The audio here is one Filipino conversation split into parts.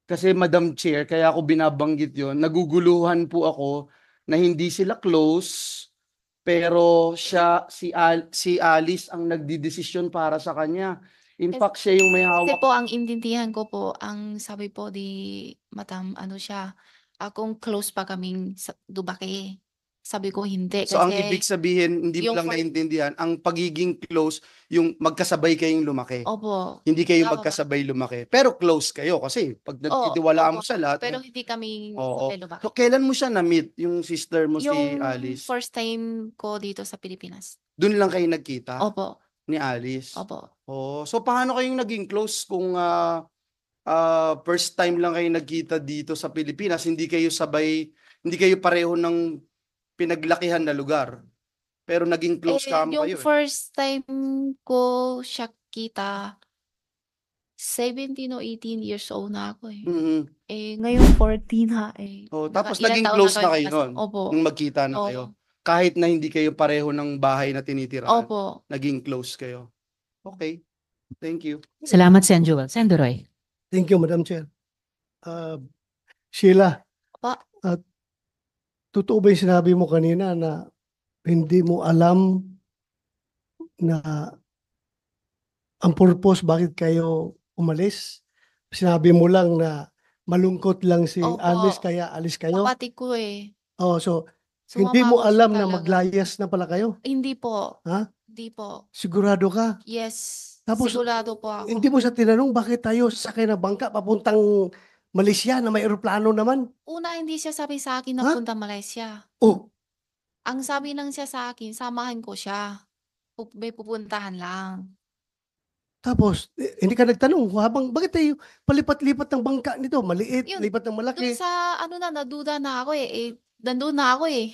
Kasi Madam Chair, kaya ako binabanggit yon, naguguluhan po ako na hindi sila close, pero si Alice ang nagdidesisyon para sa kanya. In Kasi, fact, siya yung may kasi hawak. po ang intindihan ko po, ang sabi po di Madam, ano siya, akong close pa kaming Dubake. Sabi ko hindi So ang ibig kasi sabihin, hindi mo yung lang first, naintindihan, ang pagiging close, yung magkasabay kayong lumaki. opo, Hindi kayo tama ba? magkasabay lumaki. Pero close kayo kasi pag Oo, nagtitiwalaan opo. mo sa lahat, Pero hindi kami oo. sabay lumaki. So kailan mo siya na-meet, yung sister mo Yung si Alice? first time ko dito sa Pilipinas. Doon lang kayo nagkita Opo, ni Alice? opo. Oh, so paano kayong naging close kung first time lang kayo nagkita dito sa Pilipinas, hindi kayo pareho ng pinaglakihan na lugar, pero naging close kamo Yung kayo eh. first time ko siya kita, 17 o 18 years old na ako eh. Mhm. Ngayon 14 ha eh. Oh, tapos Ilang naging taon na close na kami kayo nun, opo, nung magkita na kayo. oo, Kahit na hindi kayo pareho ng bahay na tinitirahan, opo. naging close kayo. Okay, thank you. Salamat, Sen. Joel. Sen. Duroy. Thank you, Madam Chair. Sheila, Opo. totoo ba yung sinabi mo kanina na hindi mo alam na ang purpose bakit kayo umalis? Sinabi mo lang na malungkot lang si Opo. Alice kaya alis kayo? Kapatid ko eh. Oh, so hindi Sumama mo ako siya alam na talaga. maglayas na pala kayo? Hindi po. Ha? Hindi po. Sigurado ka? Yes. Tapos, Sigurado po ako. Hindi mo sa tinanong bakit tayo sakay ng bangka papuntang Malaysia na may eroplano naman? Una, hindi siya sabi sa akin na Ha? punta Malaysia. Oh, Ang sabi lang siya sa akin, samahan ko siya. May pupuntahan lang. tapos hindi ka nagtanong bakit tayo palipat-lipat ng bangka nito? Maliit, Yun, lipat ng Doon malaki. sa naduda na ako nandun na ako eh.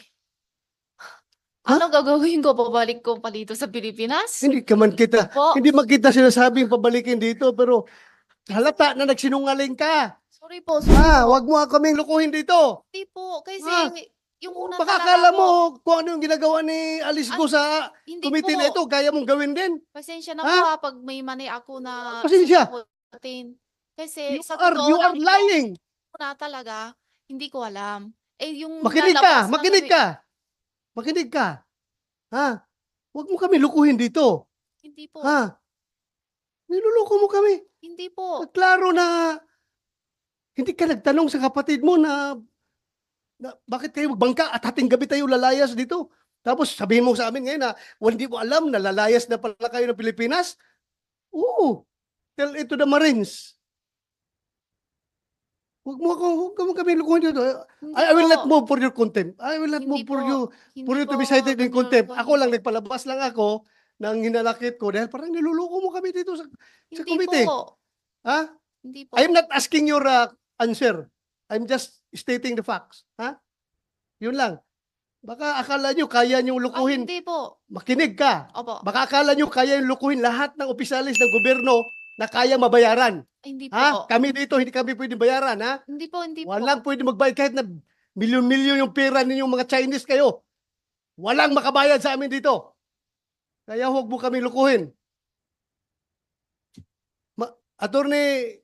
Ha? Ano gagawin ko? Pabalik ko pa dito sa Pilipinas? Hindi ka man kita, Po. hindi man kita sinasabing pabalikin dito, pero halata na nagsinungaling ka. Sorry po, sorry po. Wag mo kaming lukuhin dito. Hindi po, kasi Ah, yung una Baka talaga akala po, mo kung ano yung ginagawa ni Alice Go sa hindi committee po. na ito, kaya mong gawin din. Pasensya na Ha? po pag may mani ako na Pasensya. sasagutin. Kasi You sa are, totoo you are lang po, lying. na talaga, hindi ko alam. Yung Makinig ka, lalabas na makinig ka. Makinig ka. Ha? Huwag mo kami lukuhin dito. Hindi po. Ha? Niluluko mo kami. Hindi po. Klaro na hindi ka nagtanong sa kapatid mo na bakit kayo magbangka at hating gabi tayo lalayas dito. Tapos sabihin mo sa amin ngayon na hindi mo alam na lalayas na pala kayo ng Pilipinas. Oo. Tell it to the Marines. Huwag mo kami lukuhin dito. Hindi I will po. not move for your contempt. I will not Hindi move for po. you Hindi to be po cited in contempt. niluluko Ako lang, niyo. nagpalabas lang ako ng hinalakit ko dahil parang niluluko mo kami dito sa Hindi committee. po. Ha? Hindi po. I'm not asking your answer. I'm just stating the facts. Ha? Yun lang. Baka akala nyo kaya nyo Ay, lukuhin. hindi po. Makinig ka. Opo. Baka akala nyo kaya yung lukuhin lahat ng opisyalis ng gobyerno na kaya mabayaran. Ay, hindi Ha? po. Kami dito, hindi kami pwede bayaran. Ha? Hindi po, hindi po. Walang pwede magbayad kahit na milyon-milyon yung pera ninyong mga Chinese kayo. Walang makabayad sa amin dito. Kaya huwag mo kami lukuhin. Attorney